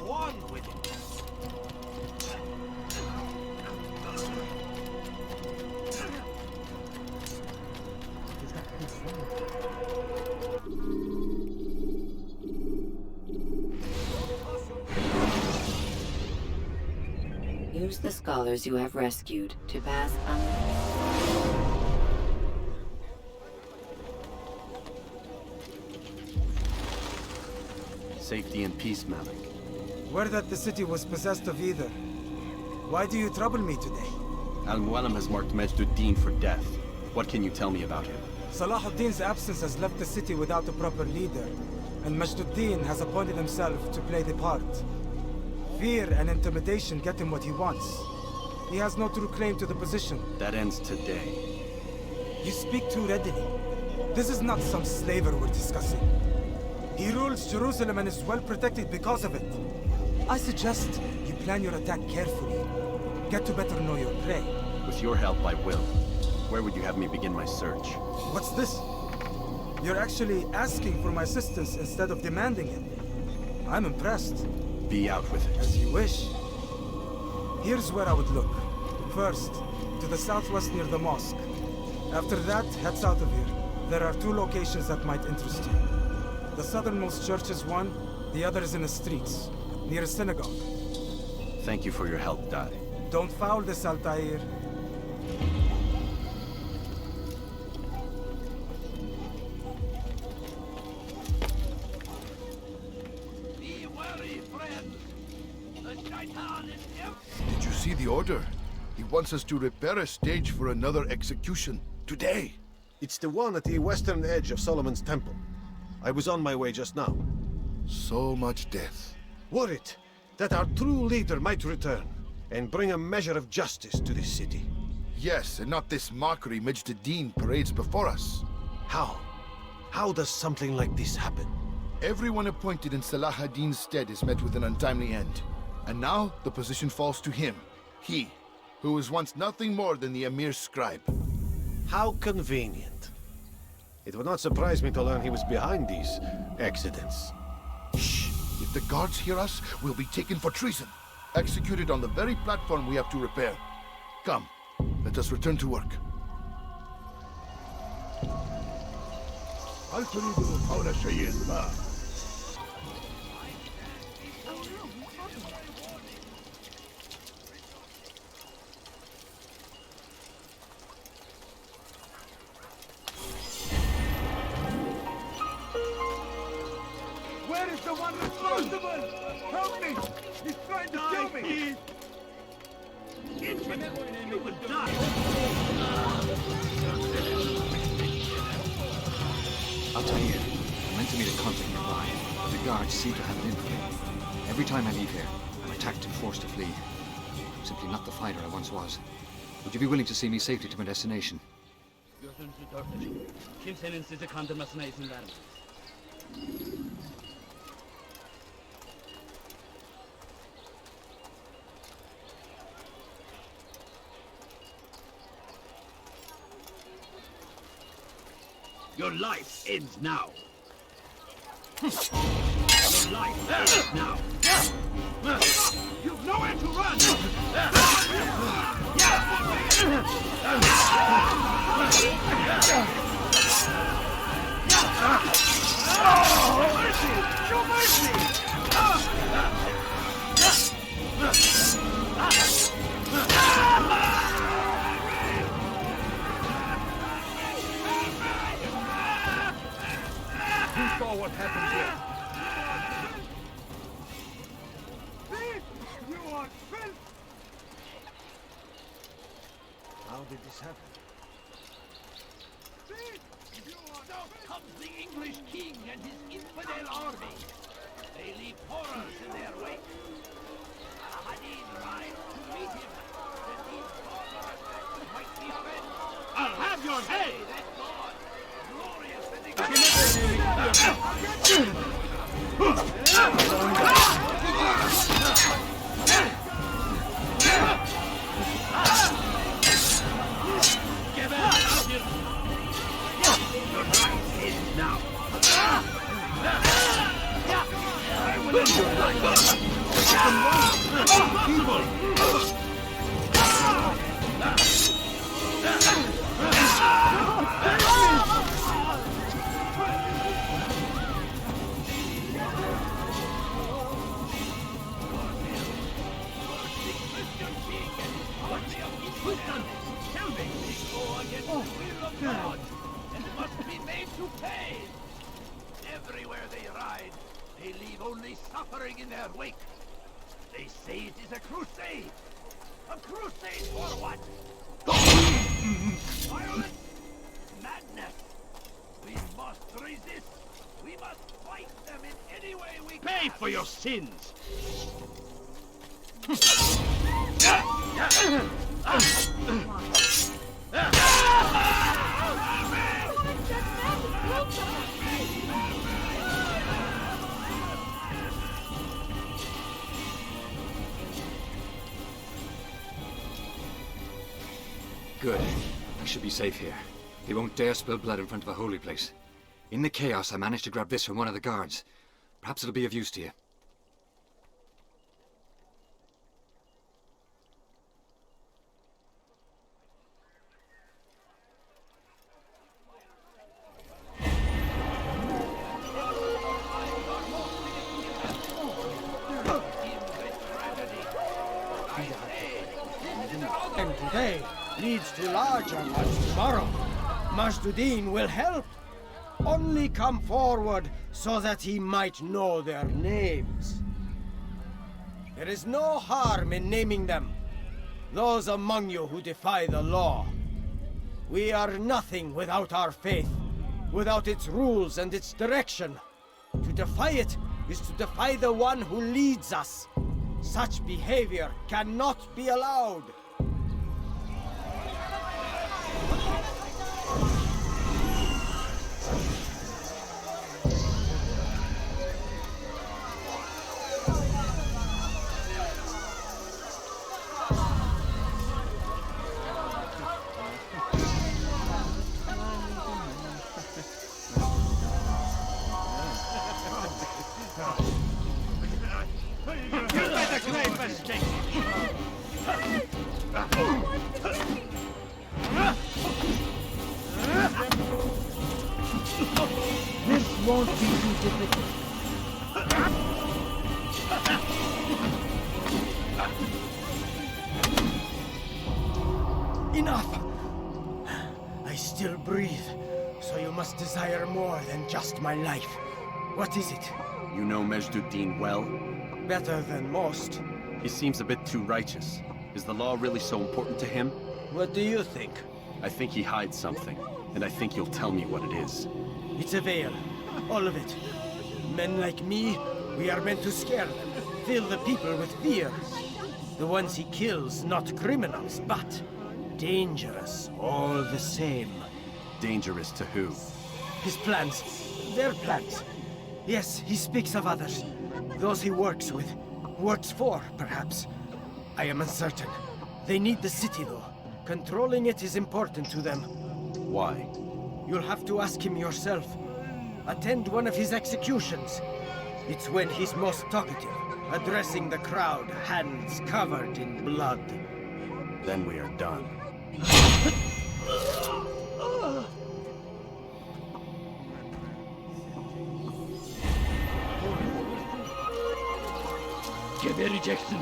one with it. Use the scholars you have rescued to pass Safety and peace, Malik. Word that the city was possessed of either. Why do you trouble me today? Al-Mualim has marked Majd for death. What can you tell me about him? Salahuddin's absence has left the city without a proper leader, and Majd has appointed himself to play the part. Fear and intimidation get him what he wants. He has no true claim to the position. That ends today. You speak too readily. This is not some slaver we're discussing. He rules Jerusalem and is well protected because of it. I suggest you plan your attack carefully. Get to better know your prey. With your help, I will. Where would you have me begin my search? What's this? You're actually asking for my assistance instead of demanding it. I'm impressed. Be out with it. As you wish. Here's where I would look. First, to the southwest near the mosque. After that, head south of here. There are 2 locations that might interest you. The southernmost church is one, the other is in the streets, near a synagogue. Thank you for your help, Dai. Don't foul this, Altair. Be wary, friend. The Shaitan is here. Did you see the order? He wants us to repair a stage for another execution. Today! It's the one at the western edge of Solomon's Temple. I was on my way just now. So much death. Worried that our true leader might return and bring a measure of justice to this city. Yes, and not this mockery Majd parades before us. How? How does something like this happen? Everyone appointed in Salah ad-Din's stead is met with an untimely end. And now, the position falls to him. He, who was once nothing more than the Emir's scribe. How convenient. It would not surprise me to learn he was behind these accidents. Shh! If the guards hear us, we'll be taken for treason. Executed on the very platform we have to repair. Come, let us return to work. Where is the one responsible? Help me! He's trying to kill me! You will die! Altair, I'm meant to meet a contact nearby. The guards seem to have it in for me. Every time I leave here, I'm attacked and forced to flee. I'm simply not the fighter I once was. Would you be willing to see me safely to my destination? Kimsenin sizi kandırmasına izin vermez. Your life ends now. Your life ends now. You've nowhere to run. Mercy! Show mercy! Who saw what happened here? You are filth! How did this happen? So comes the English king and his infidel army. They leave horrors in their wake. Addin rides to meet him. That these horrors might be avenged. I'll have your head! That God, glorious and Get out of here! Your life is now. I will end your life. Everywhere they ride, they leave only suffering in their wake. They say it is a crusade. A crusade for what? Violence? Madness. We must resist. We must fight them in any way we can. Pay for your sins! Good. I should be safe here. They won't dare spill blood in front of a holy place. In the chaos, I managed to grab this from one of the guards. Perhaps it'll be of use to you. And today leads to larger ones tomorrow. Majd will help. Only come forward so that he might know their names. There is no harm in naming them. Those among you who defy the law. We are nothing without our faith, without its rules and its direction. To defy it is to defy the one who leads us. Such behavior cannot be allowed. This won't be too difficult. Enough! I still breathe, so you must desire more than just my life. What is it? You know Majd well? Better than most. He seems a bit too righteous. Is the law really so important to him? What do you think? I think he hides something, and I think you'll tell me what it is. It's a veil. All of it. Men like me, we are meant to scare them, fill the people with fear. The ones he kills, not criminals, but dangerous all the same. Dangerous to who? His plans. Their plans. Yes, he speaks of others. Those he works with. Works for, perhaps. I am uncertain. They need the city, though. Controlling it is important to them. Why? You'll have to ask him yourself. Attend one of his executions. It's when he's most talkative, addressing the crowd, hands covered in blood. Then we are done. Give a rejection.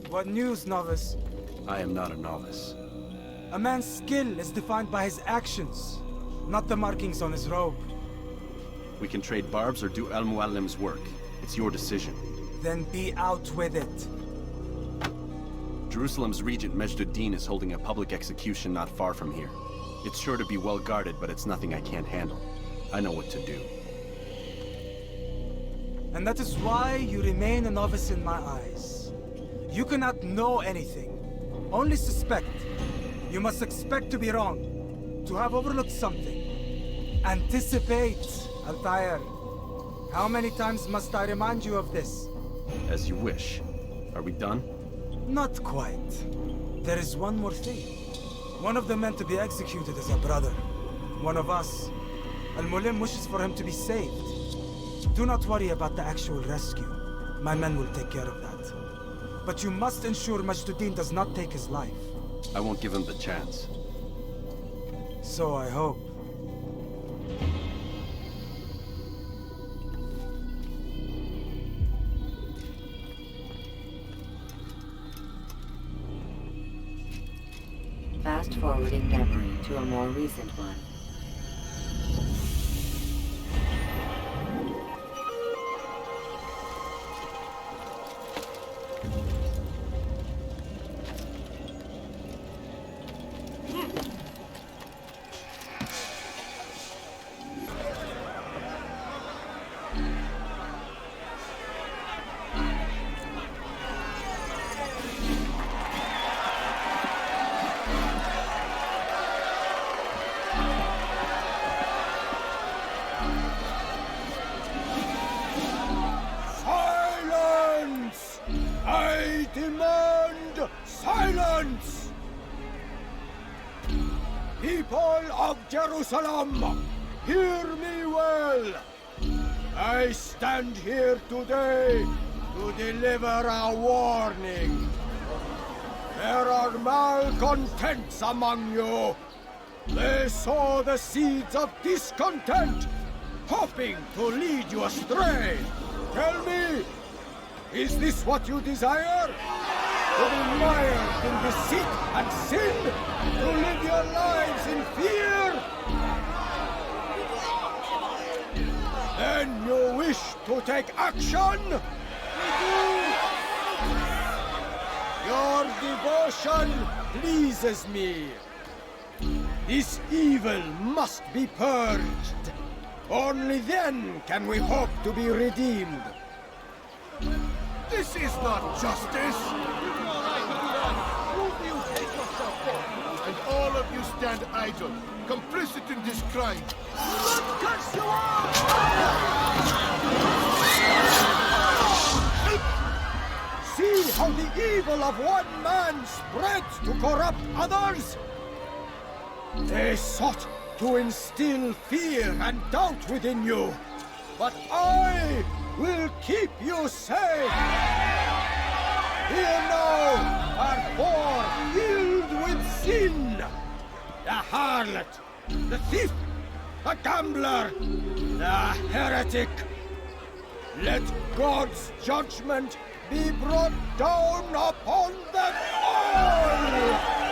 What news, novice? I am not a novice. A man's skill is defined by his actions, not the markings on his robe. We can trade barbs or do Al-Muallim's work. It's your decision. Then be out with it. Jerusalem's regent Majd is holding a public execution not far from here. It's sure to be well guarded, but it's nothing I can't handle. I know what to do. And that is why you remain a novice in my eyes. You cannot know anything, only suspect. You must expect to be wrong, to have overlooked something. Anticipate, Altair. How many times must I remind you of this? As you wish. Are we done? Not quite. There is one more thing. One of the men to be executed is a brother. One of us. Al-Mulim wishes for him to be saved. Do not worry about the actual rescue. My men will take care of that. But you must ensure Majduddin does not take his life. I won't give him the chance. So I hope. Fast-forwarding memory to a more recent one. Silence! People of Jerusalem, hear me well. I stand here today to deliver a warning. There are malcontents among you. They sow the seeds of discontent, hoping to lead you astray. Tell me, is this what you desire? To be mired in deceit and sin? To live your lives in fear? Then you wish to take action? Your devotion pleases me. This evil must be purged. Only then can we hope to be redeemed. This is not justice! And all of you stand idle, complicit in this crime. See how the evil of one man spreads to corrupt others? They sought to instill fear and doubt within you, but I will keep you safe. Here now are four filled with sin. The harlot, the thief, the gambler, the heretic. Let God's judgment be brought down upon them all!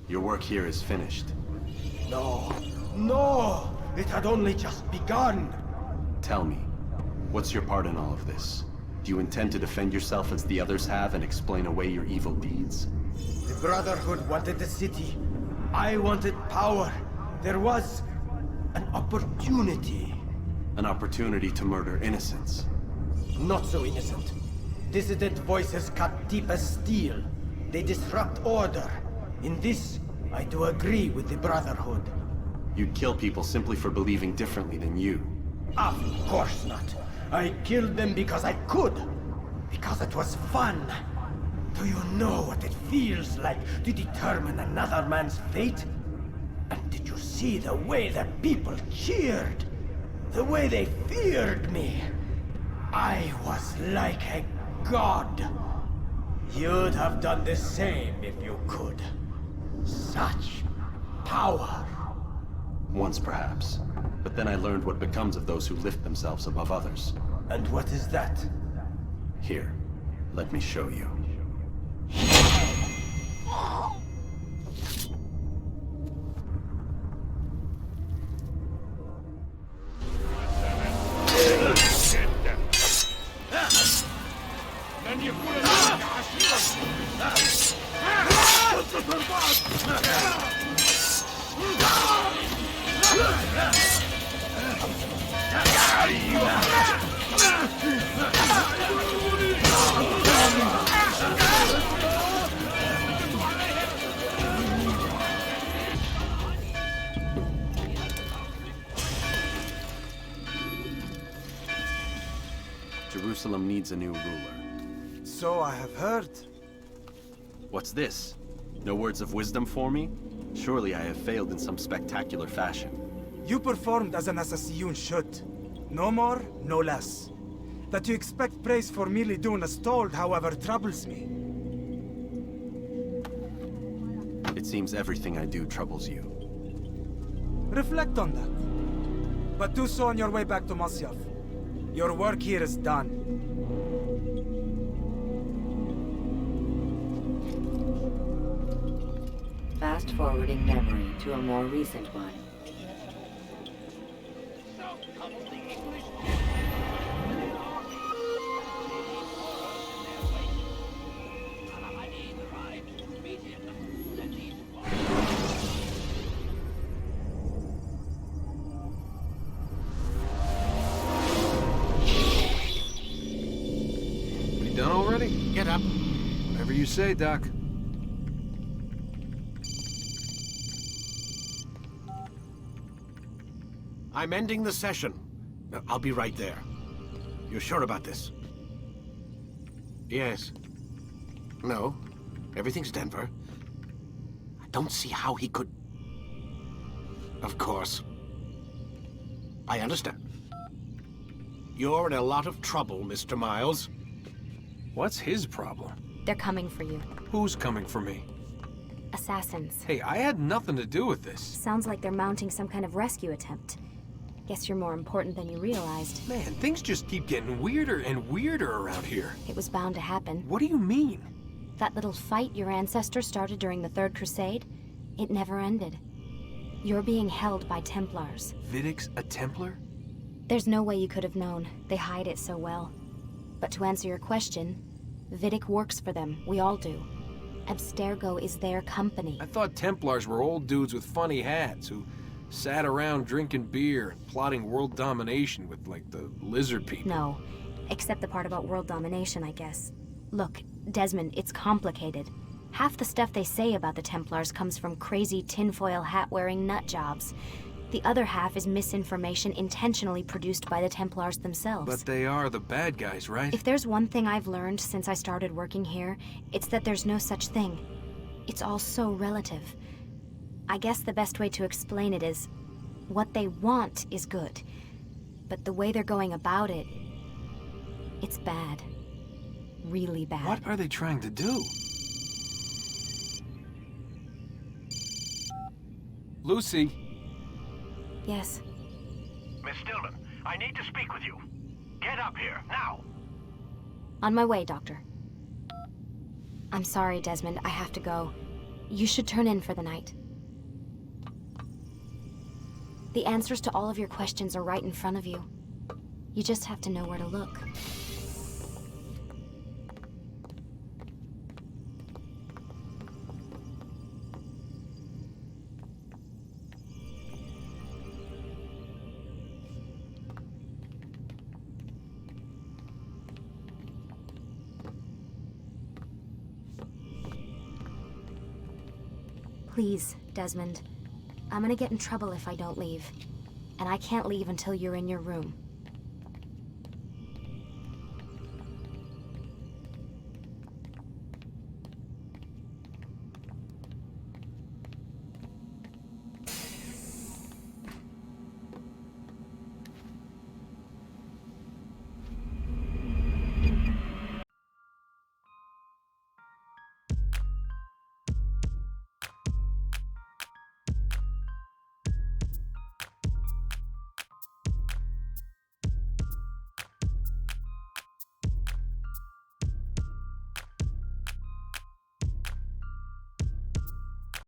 Your work here is finished. No, no! It had only just begun. Tell me, what's your part in all of this? Do you intend to defend yourself as the others have and explain away your evil deeds? The Brotherhood wanted the city. I wanted power. There was an opportunity. An opportunity to murder innocents. Not so innocent. dissident voices cut deep as steel. They disrupt order. In this, I do agree with the Brotherhood. You'd kill people simply for believing differently than you. Of course not. I killed them because I could. Because it was fun. Do you know what it feels like to determine another man's fate? And did you see the way that people cheered? The way they feared me? I was like a god. You'd have done the same if you could. Such power. Once, perhaps. But then I learned what becomes of those who lift themselves above others. And what is that? Here, let me show you. Jerusalem needs a new ruler. So I have heard. What's this? No words of wisdom for me? Surely I have failed in some spectacular fashion. You performed as an assassin should. No more, no less. That you expect praise for merely doing as told, however, troubles me. It seems everything I do troubles you. Reflect on that. But do so on your way back to Masyaf. Your work here is done. Fast-forwarding memory to a more recent one. So comes the English Addin arrives to meet him. Then these We done already? Get up. Whatever you say, Doc. I'm ending the session. I'll be right there. You're sure about this? Yes. No. Everything's Denver. I don't see how he could... Of course. I understand. You're in a lot of trouble, Mr. Miles. What's his problem? They're coming for you. Who's coming for me? Assassins. Hey, I had nothing to do with this. Sounds like they're mounting some kind of rescue attempt. Guess you're more important than you realized. Man, things just keep getting weirder and weirder around here. It was bound to happen. What do you mean? That little fight your ancestors started during the Third Crusade, it never ended. You're being held by Templars. Vidic's a Templar? There's no way you could have known. They hide it so well. But to answer your question, Vidic works for them. We all do. Abstergo is their company. I thought Templars were old dudes with funny hats who sat around drinking beer and plotting world domination with, like, the lizard people. No, except the part about world domination, I guess. Look, Desmond, it's complicated. Half the stuff they say about the Templars comes from crazy tinfoil hat-wearing nut jobs. The other half is misinformation intentionally produced by the Templars themselves. But they are the bad guys, right? If there's one thing I've learned since I started working here, it's that there's no such thing. It's all so relative. I guess the best way to explain it is, what they want is good. But the way they're going about it, it's bad. Really bad. What are they trying to do? Lucy? Yes. Miss Stillman, I need to speak with you. Get up here, now! On my way, Doctor. I'm sorry, Desmond. I have to go. You should turn in for the night. The answers to all of your questions are right in front of you. You just have to know where to look. Please, Desmond. I'm gonna get in trouble if I don't leave. And I can't leave until you're in your room.